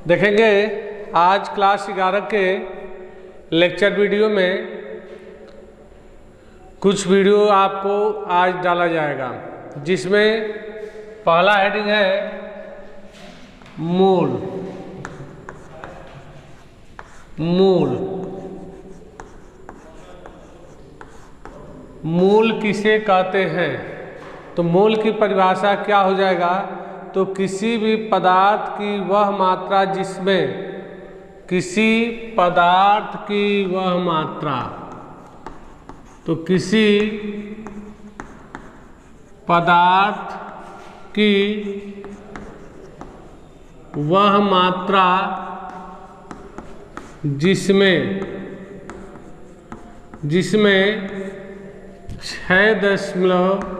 देखेंगे आज क्लास 11 के लेक्चर वीडियो में कुछ वीडियो आपको आज डाला जाएगा, जिसमें पहला हेडिंग है मूल। मूल किसे कहते हैं? तो मूल की परिभाषा क्या हो जाएगा? तो किसी भी पदार्थ की वह मात्रा जिसमें किसी पदार्थ की वह मात्रा, तो किसी पदार्थ की वह मात्रा जिसमें 6.02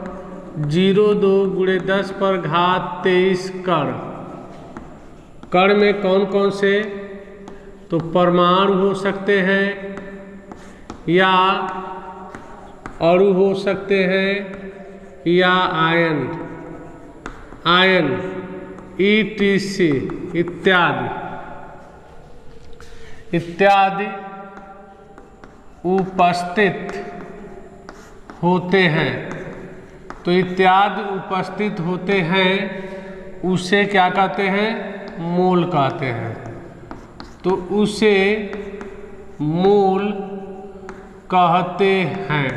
× 10⁻23 कण में कौन कौन से? तो परमाणु हो सकते हैं या अणु हो सकते हैं या आयन ETC इत्यादि उपस्थित होते हैं। तो इत्यादि उपस्थित होते हैं, उसे क्या कहते हैं? मूल कहते हैं। तो उसे मूल कहते हैं।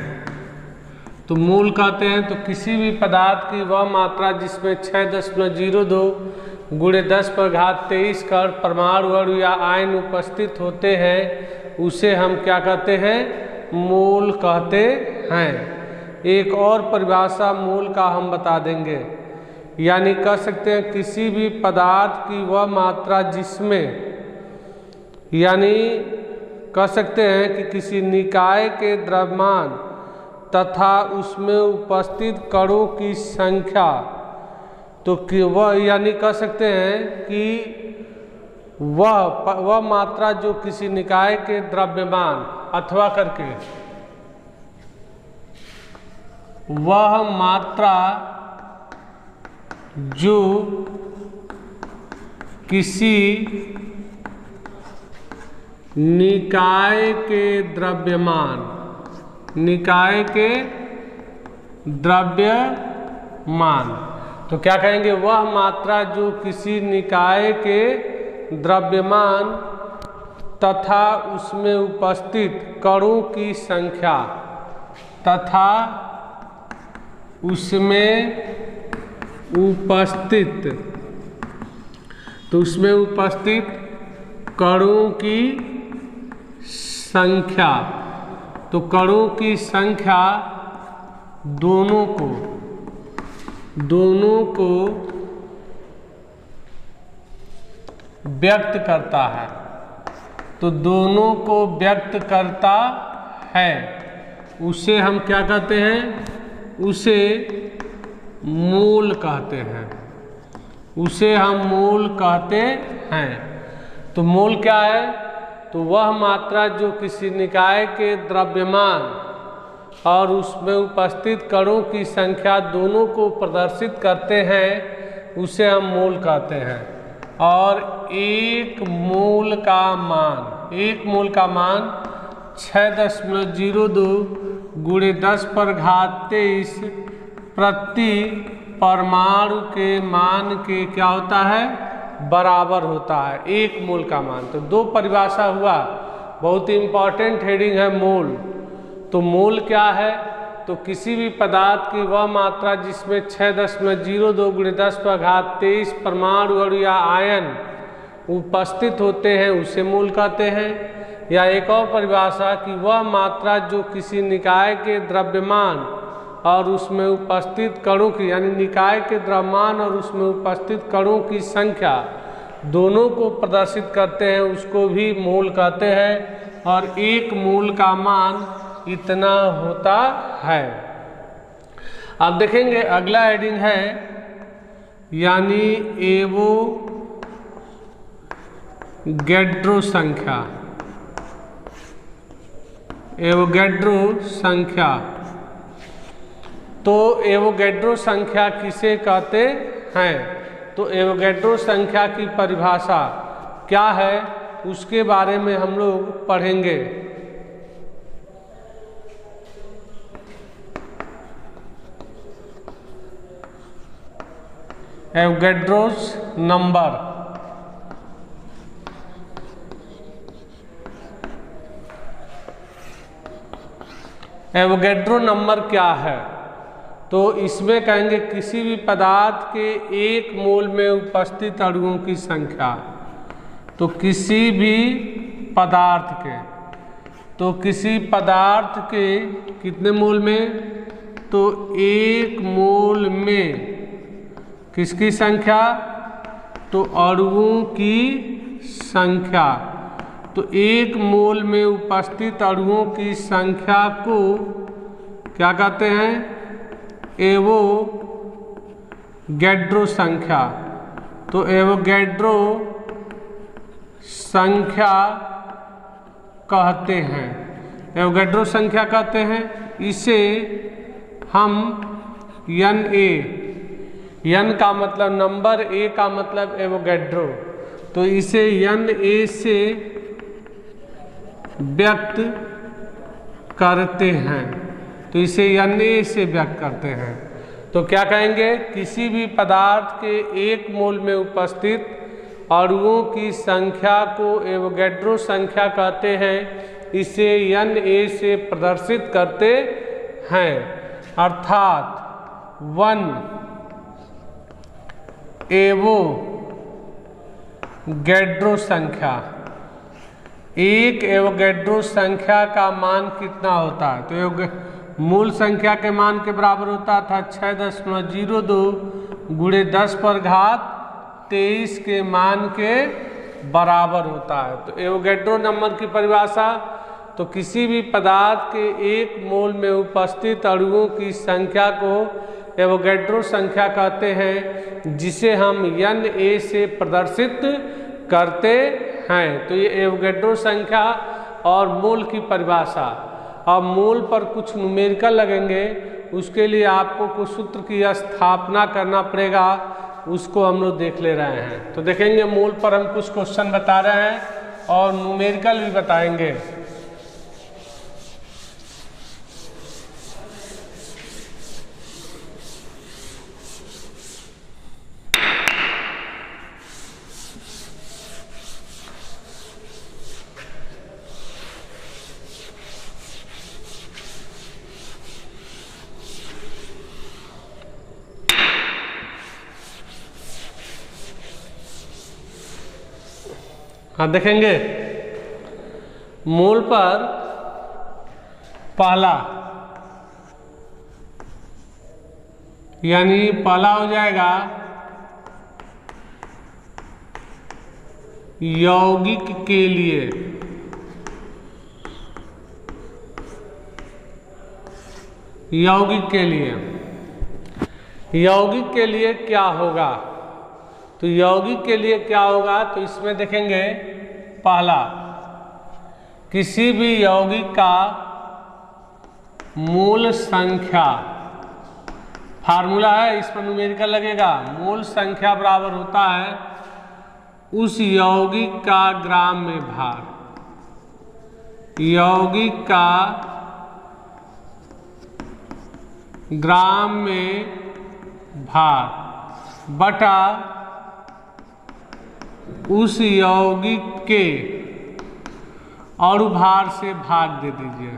तो मूल कहते हैं तो किसी भी पदार्थ की वह मात्रा जिसमें 6.02 × 10⁻23 कण परमाणु अणु या आयन उपस्थित होते हैं, उसे हम क्या कहते हैं? मूल कहते हैं। एक और परिभाषा मूल का हम बता देंगे, यानी कह सकते हैं किसी भी पदार्थ की वह मात्रा जिसमें, यानी कह सकते हैं कि किसी निकाय के द्रव्यमान तथा उसमें उपस्थित कणों की संख्या, तो कि वह, यानी कह सकते हैं कि वह मात्रा जो किसी निकाय के द्रव्यमान अथवा करके वह मात्रा जो किसी निकाय के द्रव्यमान तो क्या कहेंगे? वह मात्रा जो किसी निकाय के द्रव्यमान तथा उसमें उपस्थित कणों की संख्या तथा उसमें उपस्थित कणों की संख्या, तो कणों की संख्या दोनों को व्यक्त करता है। तो दोनों को व्यक्त करता है, उसे हम क्या कहते हैं? उसे मूल कहते हैं। उसे हम मूल कहते हैं। तो मूल क्या है? तो वह मात्रा जो किसी निकाय के द्रव्यमान और उसमें उपस्थित कणों की संख्या दोनों को प्रदर्शित करते हैं, उसे हम मूल कहते हैं। और एक मूल का मान 6.02 × 10⁻23 प्रति परमाणु के मान के क्या होता है? बराबर होता है। एक मूल का मान। तो दो परिभाषा हुआ, बहुत इंपॉर्टेंट हेडिंग है मूल। तो मूल क्या है? तो किसी भी पदार्थ की वह मात्रा जिसमें 6.02 × 10⁻23 परमाणु अणु या आयन उपस्थित होते हैं, उसे मूल कहते हैं। या एक और परिभाषा कि वह मात्रा जो किसी निकाय के द्रव्यमान और उसमें उपस्थित कणों की, यानी निकाय के द्रव्यमान और उसमें उपस्थित कणों की संख्या दोनों को प्रदर्शित करते हैं, उसको भी मूल कहते हैं। और एक मूल का मान इतना होता है। अब देखेंगे अगला हेडिंग है, यानी एवोगैड्रो संख्या। तो एवोगैड्रो संख्या किसे कहते हैं? तो एवोगैड्रो संख्या की परिभाषा क्या है उसके बारे में हम लोग पढ़ेंगे। Avogadro's number. एवोगैड्रो नंबर क्या है? तो इसमें कहेंगे किसी भी पदार्थ के एक मोल में उपस्थित अणुओं की संख्या। तो किसी भी पदार्थ के, तो किसी पदार्थ के कितने मोल में? तो एक मोल में किसकी संख्या? तो अणुओं की संख्या। तो एक मोल में उपस्थित अणुओं की संख्या को क्या कहते हैं? एवोगैड्रो संख्या। तो एवोगैड्रो संख्या कहते हैं, एवोगैड्रो संख्या कहते हैं। इसे हम Na, n का मतलब नंबर, a का मतलब एवोगैड्रो, तो इसे Na से व्यक्त करते हैं। तो इसे Na से व्यक्त करते हैं। तो क्या कहेंगे? किसी भी पदार्थ के एक मोल में उपस्थित अणुओं की संख्या को एवोगैड्रो संख्या कहते हैं। इसे Na से प्रदर्शित करते हैं, अर्थात 1 एवोगैड्रो संख्या। एक एवोगैड्रो संख्या का मान कितना होता है? तो मूल संख्या के मान के बराबर होता था 6.02 गुणे 10⁻23 के मान के बराबर होता है। तो एवोगैड्रो नंबर की परिभाषा, तो किसी भी पदार्थ के एक मोल में उपस्थित अणुओं की संख्या को एवोगैड्रो संख्या कहते हैं, जिसे हम Na से प्रदर्शित करते हैं। तो ये एवोगैड्रो संख्या और मोल की परिभाषा। अब मोल पर कुछ न्यूमेरिकल लगेंगे, उसके लिए आपको कुछ सूत्र की स्थापना करना पड़ेगा, उसको हम लोग देख ले रहे हैं। तो देखेंगे मोल पर हम कुछ क्वेश्चन बता रहे हैं और न्यूमेरिकल भी बताएंगे। हाँ देखेंगे, मोल पर पहला, यानी पहला हो जाएगा यौगिक के लिए। यौगिक के लिए, यौगिक के लिए क्या होगा? तो यौगिक के लिए क्या होगा? तो इसमें देखेंगे पहला, किसी भी यौगिक का मूल संख्या, फार्मूला है, इस पर न्यूमेरिकल लगेगा। मूल संख्या बराबर होता है उस यौगिक का ग्राम में भार, यौगिक का ग्राम में भार बटा उस यौगिक के अणुभार से भाग दे दीजिए,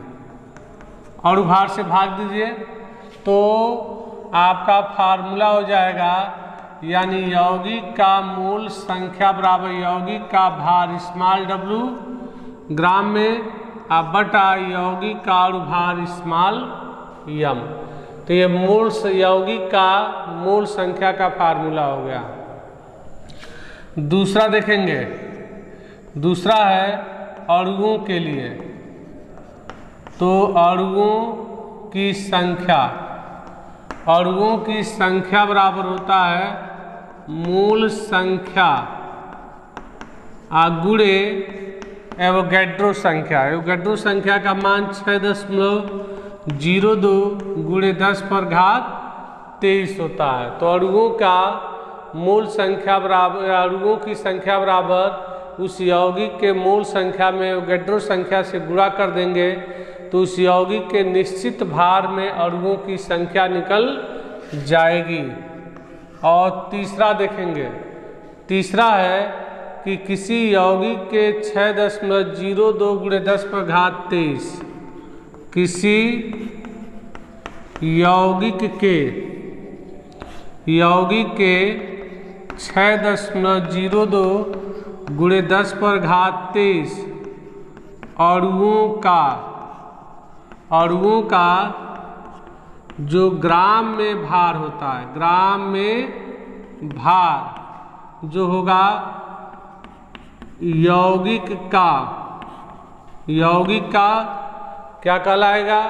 अणुभार से भाग दीजिए, तो आपका फार्मूला हो जाएगा, यानी यौगिक का मूल संख्या बराबर यौगिक का भार स्मॉल w ग्राम में बटा यौगिक का अणुभार स्मॉल m। तो ये मूल यौगिक का मूल संख्या का फार्मूला हो गया। दूसरा देखेंगे, दूसरा है अणुओं के लिए। तो अणुओं की संख्या, अणुओं की संख्या बराबर होता है मूल संख्या गुणे एवोगैड्रो संख्या। एवोगैड्रो संख्या का मान 6.02 गुणे 10⁻23 होता है। तो अणुओं का मूल संख्या बराबर, अणुओं की संख्या बराबर उस यौगिक के मूल संख्या में एवोगैड्रो संख्या से गुणा कर देंगे तो उस यौगिक के निश्चित भार में अणुओं की संख्या निकल जाएगी। और तीसरा देखेंगे, तीसरा है कि किसी यौगिक के 6.02 × 10⁻23 किसी यौगिक के 6.02 × 10⁻23 अणुओं का जो ग्राम में भार होता है, ग्राम में भार जो होगा यौगिक का क्या कहलाएगा,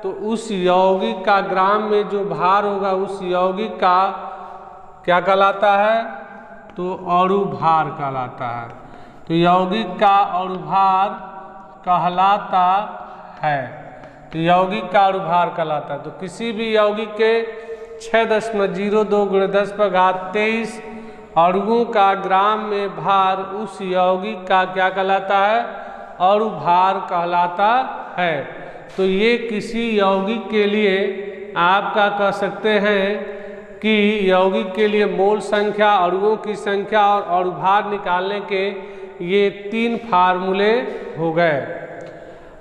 तो उस यौगिक का ग्राम में जो भार होगा उस यौगिक का क्या कहलाता है, तो अणु भार कहलाता है। तो यौगिक का अणु भार कहलाता है, तो यौगिक का अणु भार कहलाता है। तो किसी भी यौगिक के 6.02 × 10⁻23 अणुओं का ग्राम में भार उस यौगिक का क्या कहलाता है, अणु भार कहलाता है। तो ये किसी यौगिक के लिए आपका कह सकते हैं कि यौगिक के लिए मोल संख्या, अणुओं की संख्या और अणु भार निकालने के ये 3 फार्मूले हो गए।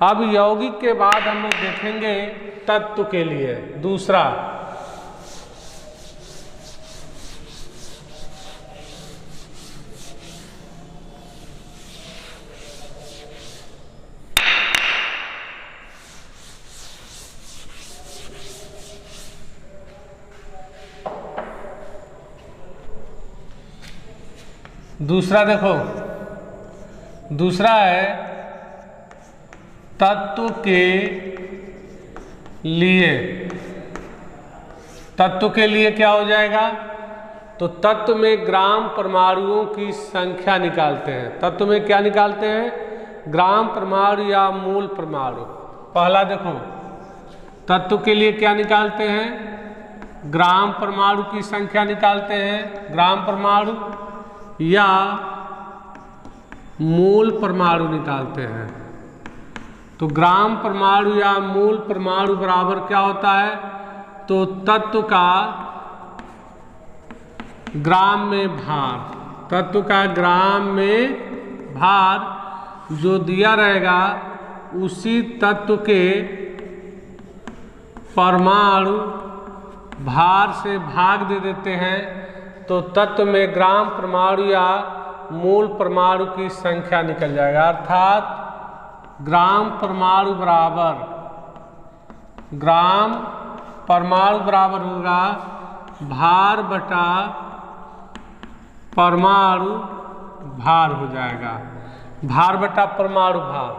अब यौगिक के बाद हम लोग देखेंगे तत्व के लिए दूसरा। दूसरा देखो, दूसरा है तत्व के लिए। तत्व के लिए क्या हो जाएगा, तो तत्व में ग्राम परमाणुओं की संख्या निकालते हैं। तत्व में क्या निकालते हैं, ग्राम परमाणु या मूल परमाणु। पहला देखो, तत्व के लिए क्या निकालते हैं, ग्राम परमाणु की संख्या निकालते हैं, ग्राम परमाणु या मूल परमाणु निकालते हैं। तो ग्राम परमाणु या मूल परमाणु बराबर क्या होता है, तो तत्व का ग्राम में भार, तत्व का ग्राम में भार जो दिया रहेगा उसी तत्व के परमाणु भार से भाग दे देते हैं, तो तत्व में ग्राम परमाणु या मूल परमाणु की संख्या निकल जाएगा। अर्थात ग्राम परमाणु बराबर होगा भार बटा परमाणु भार हो जाएगा, भार बटा परमाणु भार।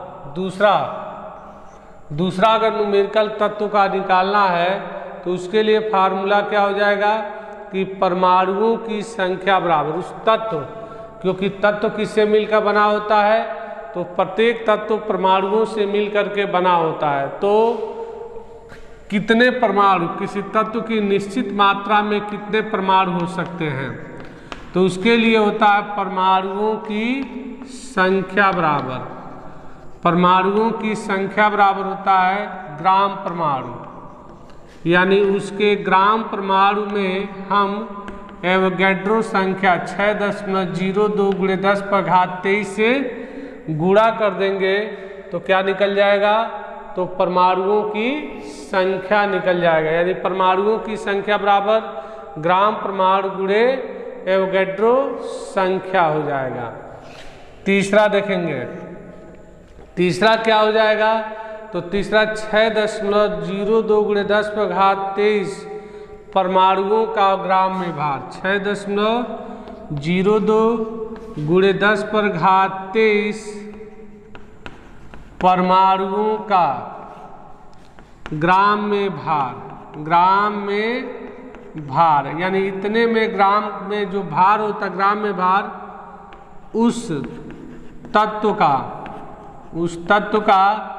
दूसरा अगर न्यूमेरिकल तत्व का निकालना है तो उसके लिए फार्मूला क्या हो जाएगा कि परमाणुओं की संख्या बराबर उस तत्व, क्योंकि तत्व किससे मिलकर बना होता है, तो प्रत्येक तत्व परमाणुओं से मिलकर के बना होता है। तो कितने परमाणु, किसी तत्व की निश्चित मात्रा में कितने परमाणु हो सकते हैं, तो उसके लिए होता है परमाणुओं की संख्या बराबर, परमाणुओं की संख्या बराबर होता है ग्राम परमाणु, यानी उसके ग्राम परमाणु में हम एवोगैड्रो संख्या 6.02 × 10⁻23 से गुणा कर देंगे तो क्या निकल जाएगा, तो परमाणुओं की संख्या निकल जाएगा। यानी परमाणुओं की संख्या बराबर ग्राम परमाणु गुणे एवोगैड्रो संख्या हो जाएगा। तीसरा देखेंगे, तीसरा क्या हो जाएगा, तो तीसरा 6.02 × 10⁻23 परमाणुओं का ग्राम में भार, 6.02 × 10⁻23 परमाणुओं का ग्राम में भार, यानी इतने में ग्राम में जो भार होता है, ग्राम में भार उस तत्व का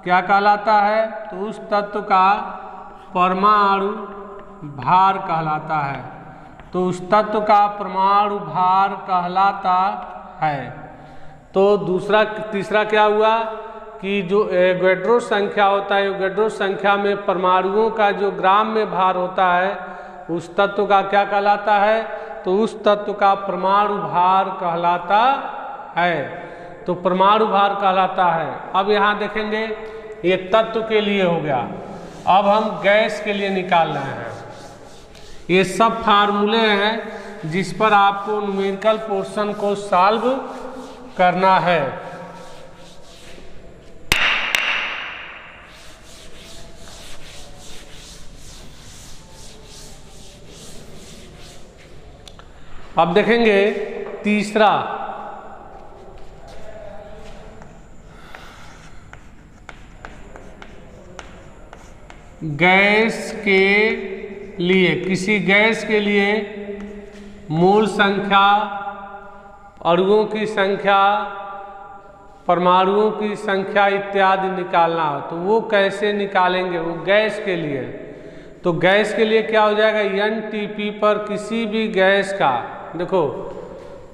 क्या कहलाता है, तो उस तत्व का परमाणु भार कहलाता है, तो उस तत्व का परमाणु भार कहलाता है। तो तीसरा क्या हुआ कि जो एवोगैड्रो संख्या होता है, एवोगैड्रो संख्या में परमाणुओं का जो ग्राम में भार होता है उस तत्व का क्या कहलाता है, तो उस तत्व का परमाणु भार कहलाता है। तो परमाणु भार कहलाता है। अब यहाँ देखेंगे ये तत्व के लिए हो गया। अब हम गैस के लिए निकाल रहे हैं। ये सब फार्मूले हैं जिस पर आपको न्यूमेरिकल पोर्शन को सॉल्व करना है। अब देखेंगे तीसरा, गैस के लिए, किसी गैस के लिए मोल संख्या, अणुओं की संख्या, परमाणुओं की संख्या इत्यादि निकालना हो तो वो कैसे निकालेंगे, वो गैस के लिए। तो गैस के लिए क्या हो जाएगा, NTP पर किसी भी गैस का, देखो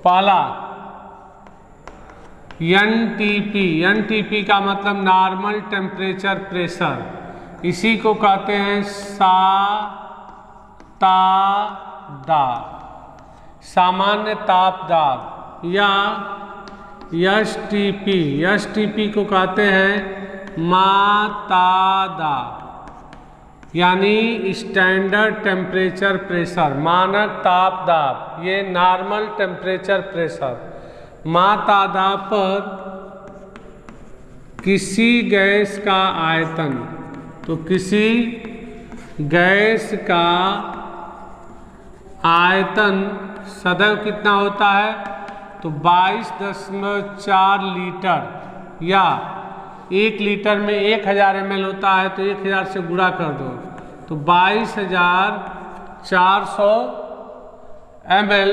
पहला NTP का मतलब नॉर्मल टेम्परेचर प्रेशर, इसी को कहते हैं सामान्य ताप दाब, या STP को कहते हैं मातादा, यानी स्टैंडर्ड टेम्परेचर प्रेशर, मानक ताप दाब, ये नॉर्मल टेम्परेचर प्रेशर। मातादा पर किसी गैस का आयतन, तो किसी गैस का आयतन सदैव कितना होता है, तो 22.4 लीटर, या 1 लीटर में 1000 ml होता है तो 1000 से गुणा कर दो तो 22,400 ml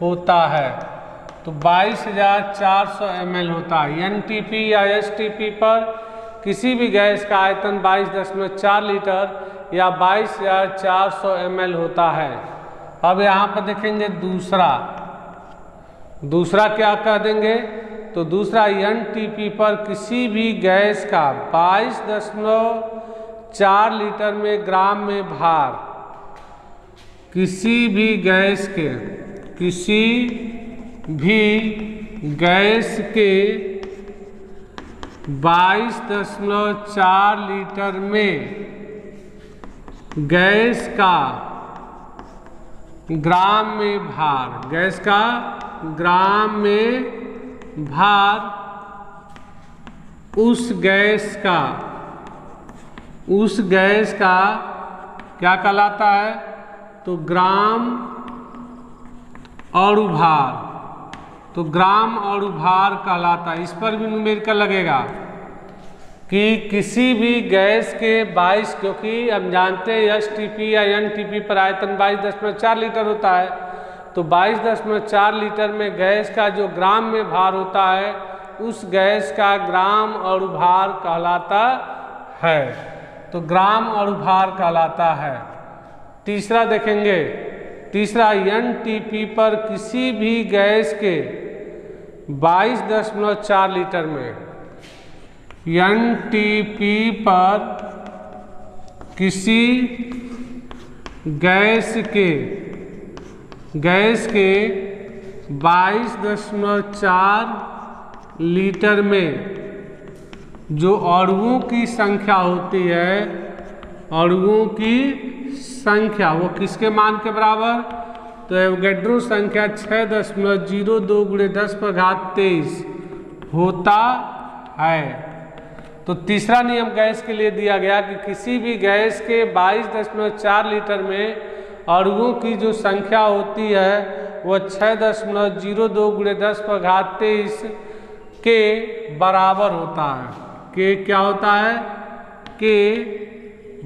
होता है। तो 22,400 ml होता है। NTP या STP पर किसी भी गैस का आयतन 22.4 लीटर या 22,400 ml होता है। अब यहाँ पर देखेंगे दूसरा क्या कह देंगे, तो दूसरा NTP पर किसी भी गैस का 22.4 लीटर में ग्राम में भार, किसी भी गैस के 22.4 लीटर में गैस का ग्राम में भार, गैस का ग्राम में भार, उस गैस का क्या कहलाता है, तो ग्राम अणु भार, तो ग्राम अणु भार कहलाता है। इस पर भी न्यूमेरिकल लगेगा कि किसी भी गैस के 22, क्योंकि हम जानते हैं STP या NTP पर आयतन 22.4 लीटर होता है, तो 22.4 लीटर में गैस का जो ग्राम में भार होता है उस गैस का ग्राम अणु भार कहलाता है। तो ग्राम अणु भार कहलाता है। तीसरा देखेंगे, NTP पर किसी भी गैस के 22.4 लीटर में, NTP पर किसी गैस के 22.4 लीटर में जो अणुओं की संख्या होती है, अणुओं की संख्या वो किसके मान के बराबर, तो एवोगैड्रो संख्या 6.02 × 10⁻23 होता है। तो तीसरा नियम गैस के लिए दिया गया कि किसी भी गैस के 22.4 लीटर में अणुओं की जो संख्या होती है वह 6.02 × 10⁻23 के बराबर होता है। के क्या होता है, के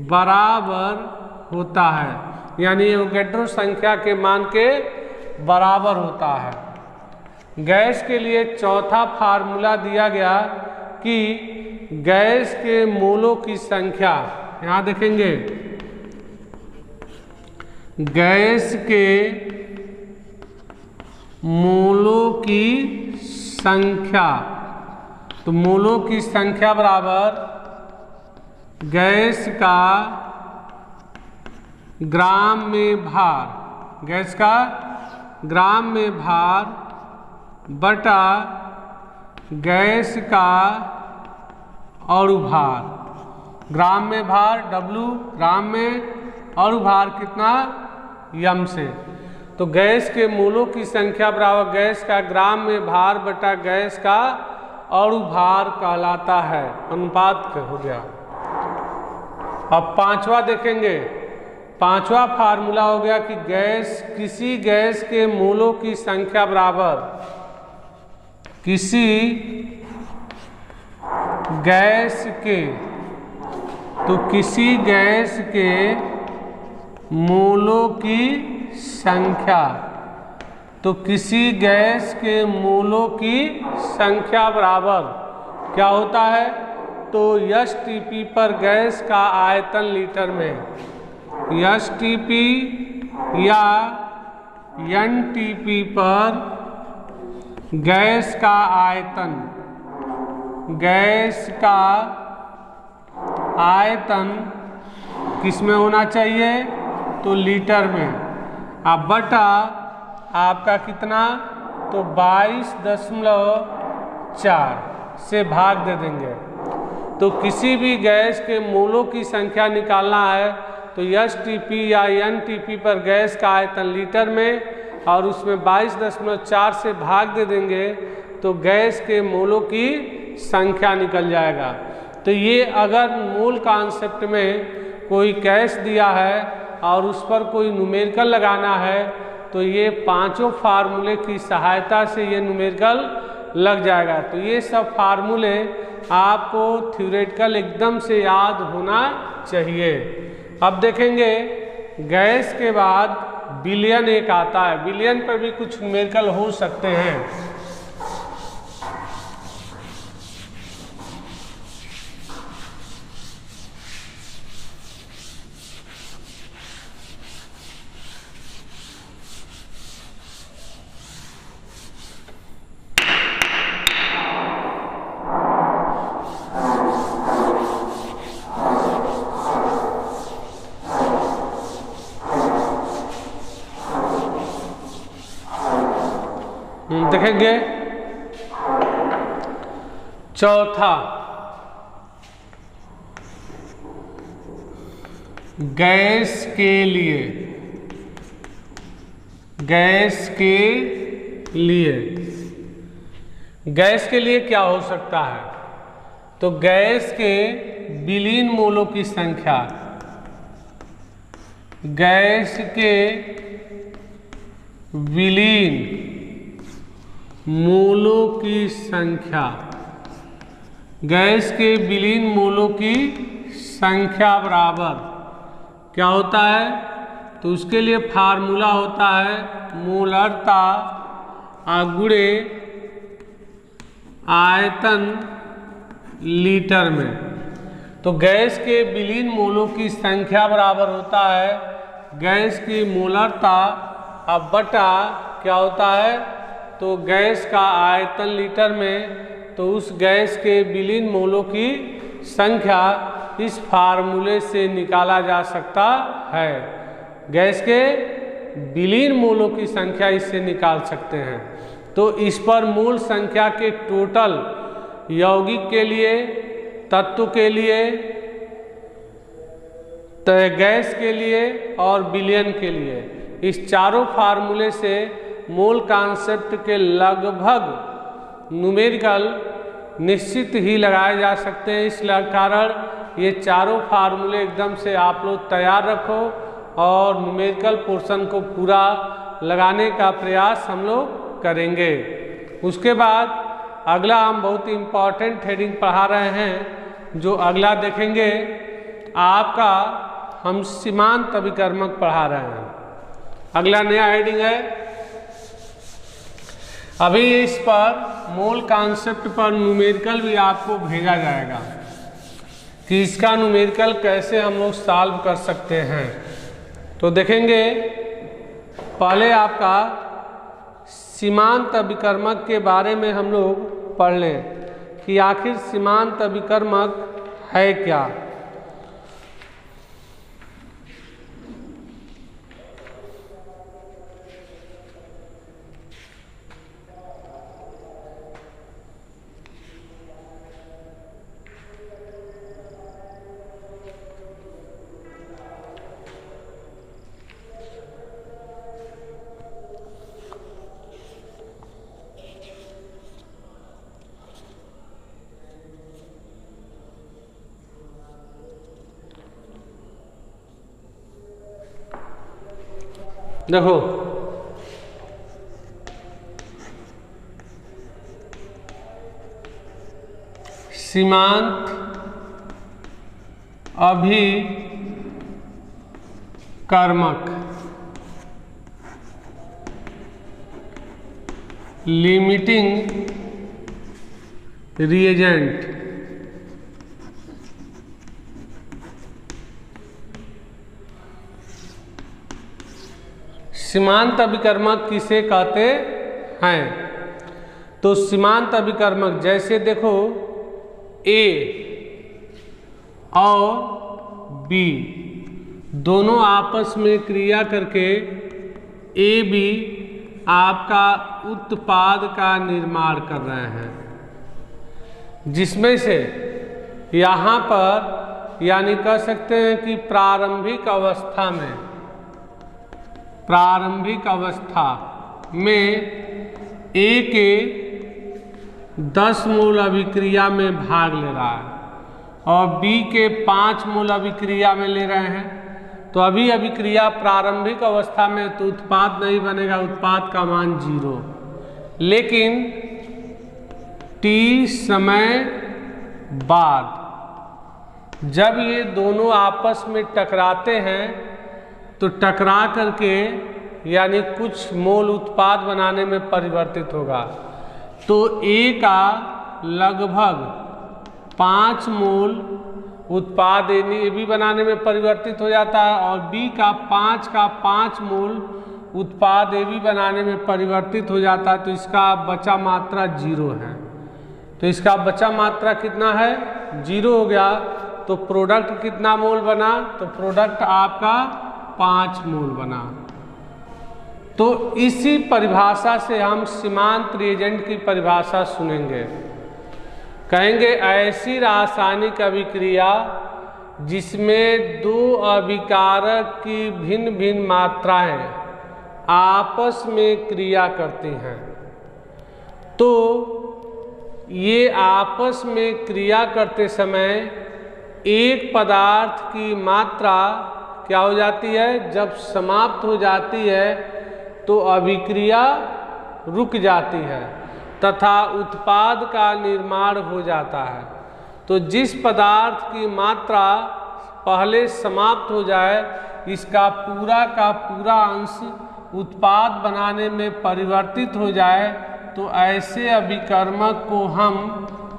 बराबर होता है, यानी एवोगैड्रो संख्या के मान के बराबर होता है। गैस के लिए चौथा फार्मूला दिया गया कि गैस के मोलों की संख्या, यहाँ देखेंगे गैस के मोलों की संख्या, तो मोलों की संख्या बराबर गैस का ग्राम में भार, गैस का ग्राम में भार बटा गैस का अणुभार। ग्राम में भार W, ग्राम में अणुभार कितना यम से। तो गैस के मोलों की संख्या बराबर गैस का ग्राम में भार बटा गैस का अणुभार कहलाता है, अनुपात हो गया। अब पांचवा देखेंगे, पांचवा फार्मूला हो गया कि गैस, किसी गैस के मोलों की संख्या बराबर किसी गैस के, तो किसी गैस के मोलों की संख्या, तो किसी गैस के मोलों की संख्या बराबर क्या होता है, तो STP पर गैस का आयतन लीटर में, STP या NTP पर गैस का आयतन, गैस का आयतन किस में होना चाहिए, तो लीटर में। अब बटा आपका कितना, तो 22.4 से भाग दे देंगे। तो किसी भी गैस के मोलों की संख्या निकालना है तो STP या NTP पर गैस का आयतन लीटर में और उसमें 22.4 से भाग दे देंगे तो गैस के मोलों की संख्या निकल जाएगा। तो ये अगर मूल कॉन्सेप्ट में कोई गैस दिया है और उस पर कोई न्यूमेरिकल लगाना है तो ये पांचों फार्मूले की सहायता से ये न्यूमेरिकल लग जाएगा। तो ये सब फार्मूले आपको थ्योरेटिकल एकदम से याद होना चाहिए। अब देखेंगे गैस के बाद बिलियन एक आता है, बिलियन पर भी कुछ न्यूमेरिकल हो सकते हैं। देखेंगे चौथा, गैस के लिए, गैस के लिए, गैस के लिए क्या हो सकता है, तो गैस के विलीन मोलों की संख्या, गैस के विलीन मोलों की संख्या, गैस के विलीन मोलों की संख्या बराबर क्या होता है, तो उसके लिए फार्मूला होता है मोलरता गुणे आयतन लीटर में। तो गैस के विलीन मोलों की संख्या बराबर होता है गैस की मोलरता अब बटा क्या होता है, तो गैस का आयतन लीटर में। तो उस गैस के विलीन मोलों की संख्या इस फार्मूले से निकाला जा सकता है। गैस के विलीन मोलों की संख्या इससे निकाल सकते हैं। तो इस पर मूल संख्या के टोटल यौगिक के लिए, तत्व के लिए, गैस के लिए और विलयन के लिए, इस चारों फार्मूले से मूल कॉन्सेप्ट के लगभग न्यूमेरिकल निश्चित ही लगाए जा सकते हैं। इस कारण ये चारों फार्मूले एकदम से आप लोग तैयार रखो और न्यूमेरिकल पोर्शन को पूरा लगाने का प्रयास हम लोग करेंगे। उसके बाद अगला हम बहुत इम्पॉर्टेंट हेडिंग पढ़ा रहे हैं। जो अगला देखेंगे आपका हम सीमांत अभिकर्मक पढ़ा रहे हैं। अगला नया हेडिंग है। अभी इस पर मूल कॉन्सेप्ट पर न्यूमेरिकल भी आपको भेजा जाएगा कि इसका न्यूमेरिकल कैसे हम लोग सॉल्व कर सकते हैं। तो देखेंगे पहले आपका सीमांत अभिकर्मक के बारे में हम लोग पढ़ लें कि आखिर सीमांत अभिकर्मक है क्या। देखो सीमांत अभिकर्मक लिमिटिंग रिएजेंट सीमांत अभिकर्मक किसे कहते हैं। तो सीमांत अभिकर्मक जैसे देखो ए और बी दोनों आपस में क्रिया करके ए बी आपका उत्पाद का निर्माण कर रहे हैं, जिसमें से यहाँ पर यानी कह सकते हैं कि प्रारंभिक अवस्था में ए के 10 मोल अभिक्रिया में भाग ले रहा है और बी के 5 मोल अभिक्रिया में ले रहे हैं। तो अभी अभिक्रिया प्रारंभिक अवस्था में तो उत्पाद नहीं बनेगा, उत्पाद का मान 0। लेकिन टी समय बाद जब ये दोनों आपस में टकराते हैं तो टकरा करके यानी कुछ मोल उत्पाद बनाने में परिवर्तित होगा। तो ए का लगभग 5 मोल उत्पाद ए बी बनाने में परिवर्तित हो जाता है और बी का 5 मोल उत्पाद ए बी बनाने में परिवर्तित हो जाता है। तो इसका बचा मात्रा 0 है। तो इसका बचा मात्रा कितना है, 0 हो गया। तो प्रोडक्ट कितना मोल बना, तो प्रोडक्ट आपका 5 मोल बना। तो इसी परिभाषा से हम सीमांत रिएजेंट की परिभाषा सुनेंगे। कहेंगे ऐसी रासायनिक अभिक्रिया जिसमें 2 अभिकारक की भिन्न भिन्न मात्राएं आपस में क्रिया करती हैं। तो ये आपस में क्रिया करते समय एक पदार्थ की मात्रा क्या हो जाती है, जब समाप्त हो जाती है तो अभिक्रिया रुक जाती है तथा उत्पाद का निर्माण हो जाता है। तो जिस पदार्थ की मात्रा पहले समाप्त हो जाए इसका पूरा का पूरा अंश उत्पाद बनाने में परिवर्तित हो जाए तो ऐसे अभिकर्मक को हम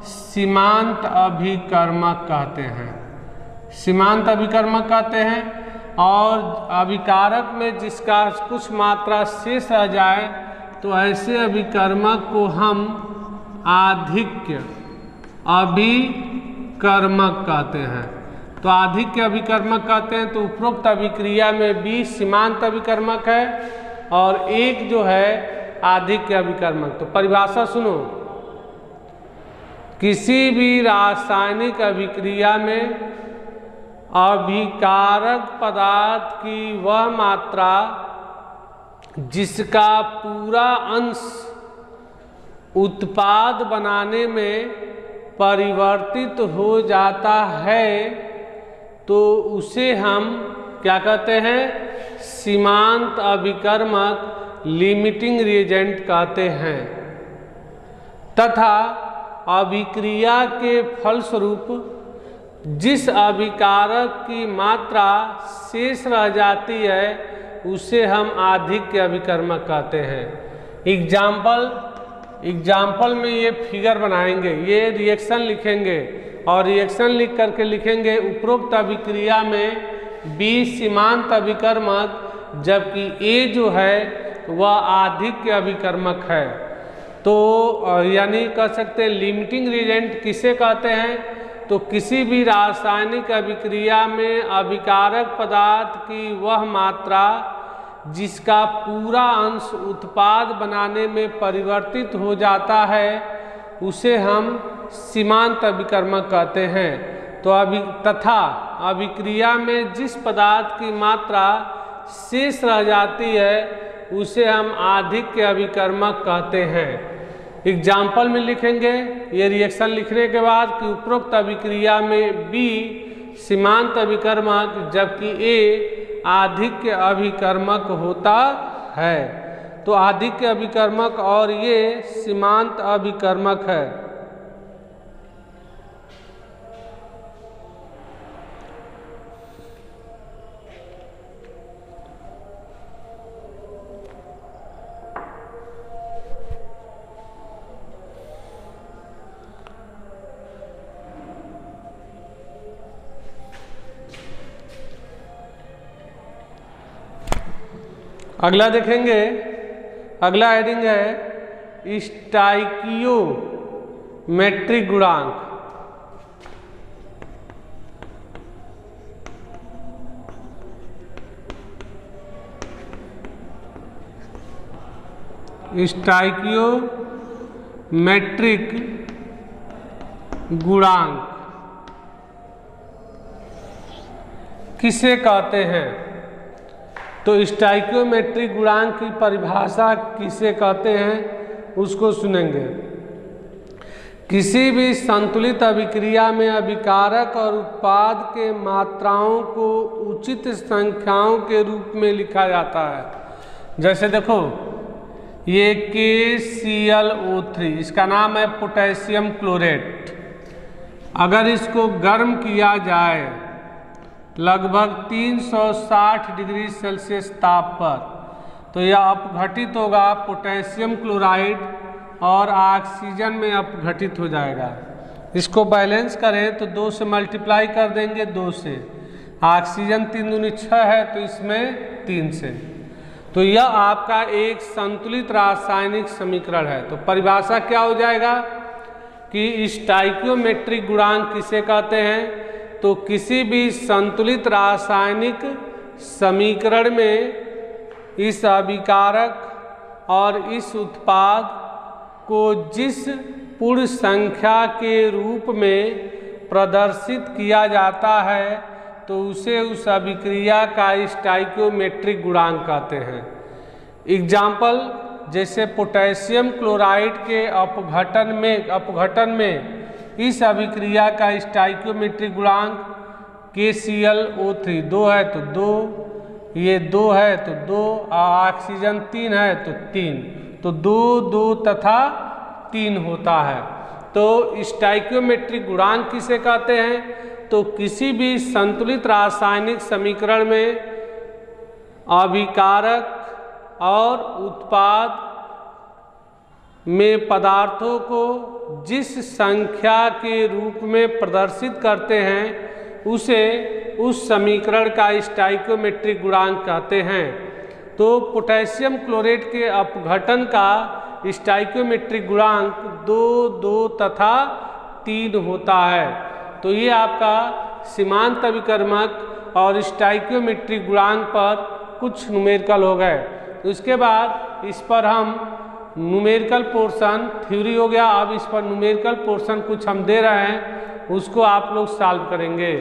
सीमांत अभिकर्मक कहते हैं। सीमांत अभिकर्मक कहते हैं। और अभिकारक में जिसका कुछ मात्रा शेष रह जाए तो ऐसे अभिकर्मक को हम आधिक्य अभिकर्मक कहते हैं। तो आधिक्य अभिकर्मक कहते हैं। तो उपरोक्त अभिक्रिया में बी सीमांत अभिकर्मक है और एक जो है आधिक्य अभिकर्मक। तो परिभाषा सुनो, किसी भी रासायनिक अभिक्रिया में अभिकारक पदार्थ की वह मात्रा जिसका पूरा अंश उत्पाद बनाने में परिवर्तित हो जाता है तो उसे हम क्या कहते हैं, सीमांत अभिकर्मक लिमिटिंग रिएजेंट कहते हैं। तथा अभिक्रिया के फलस्वरूप जिस अभिकारक की मात्रा शेष रह जाती है उसे हम आधिक्य अभिकर्मक कहते हैं। एग्जाम्पल में ये फिगर बनाएंगे, ये रिएक्शन लिखेंगे और रिएक्शन लिख करके लिखेंगे उपरोक्त अभिक्रिया में बी सीमांत अभिकर्मक जबकि ए जो है वह आधिक्य अभिकर्मक है। तो यानी कह सकते हैं लिमिटिंग रिएजेंट किसे कहते हैं, तो किसी भी रासायनिक अभिक्रिया में अभिकारक पदार्थ की वह मात्रा जिसका पूरा अंश उत्पाद बनाने में परिवर्तित हो जाता है उसे हम सीमांत अभिकर्मक कहते हैं। तो तथा अभिक्रिया में जिस पदार्थ की मात्रा शेष रह जाती है उसे हम आधिक्य अभिकर्मक कहते हैं। एग्जाम्पल में लिखेंगे ये रिएक्शन लिखने के बाद कि उपरोक्त अभिक्रिया में बी सीमांत अभिकर्मक जबकि ए आधिक्य अभिकर्मक होता है। तो आधिक्य अभिकर्मक और ये सीमांत अभिकर्मक है। अगला देखेंगे, अगला हेडिंग है स्टाइकियोमेट्रिक गुणांक। स्टाइकियोमेट्रिक गुणांक किसे कहते हैं? तो स्टाइकियोमेट्रिक गुणांक की परिभाषा किसे कहते हैं उसको सुनेंगे। किसी भी संतुलित अभिक्रिया में अभिकारक और उत्पाद के मात्राओं को उचित संख्याओं के रूप में लिखा जाता है। जैसे देखो ये KClO3 इसका नाम है पोटेशियम क्लोरेट। अगर इसको गर्म किया जाए लगभग 360 डिग्री सेल्सियस ताप पर तो यह अपघटित होगा पोटेशियम क्लोराइड और ऑक्सीजन में अपघटित हो जाएगा। इसको बैलेंस करें तो 2 से मल्टीप्लाई कर देंगे 2 से, ऑक्सीजन 3 दूनी 6 है तो इसमें 3 से। तो यह आपका एक संतुलित रासायनिक समीकरण है। तो परिभाषा क्या हो जाएगा कि स्टाइकियोमेट्रिक गुणांक किसे कहते हैं? तो किसी भी संतुलित रासायनिक समीकरण में इस अभिकारक और इस उत्पाद को जिस पूर्ण संख्या के रूप में प्रदर्शित किया जाता है तो उसे उस अभिक्रिया का स्टाइकियोमेट्रिक गुणांक कहते हैं। एग्जाम्पल जैसे पोटेशियम क्लोराइड के अपघटन में इस अभिक्रिया का स्टाइकियोमेट्रिक गुणांक KClO3 2 है तो 2, ये 2 है तो 2, ऑक्सीजन 3 है तो 3, तो 2, 2 तथा 3 होता है। तो स्टाइकियोमेट्रिक गुणांक किसे कहते हैं? तो किसी भी संतुलित रासायनिक समीकरण में अभिकारक और उत्पाद में पदार्थों को जिस संख्या के रूप में प्रदर्शित करते हैं उसे उस समीकरण का स्टाइकियोमेट्रिक गुणांक कहते हैं। तो पोटेशियम क्लोरेट के अपघटन का स्टाइकियोमेट्रिक गुणांक 2, 2 तथा 3 होता है। तो ये आपका सीमांत अभिकर्मक और स्टाइकियोमेट्रिक गुणांक पर कुछ न्यूमेरिकल हो गए। तो इसके बाद इस पर हम न्यूमेरिकल पोर्शन थ्योरी हो गया, अब इस पर न्यूमेरिकल पोर्शन कुछ हम दे रहे हैं उसको आप लोग सॉल्व करेंगे।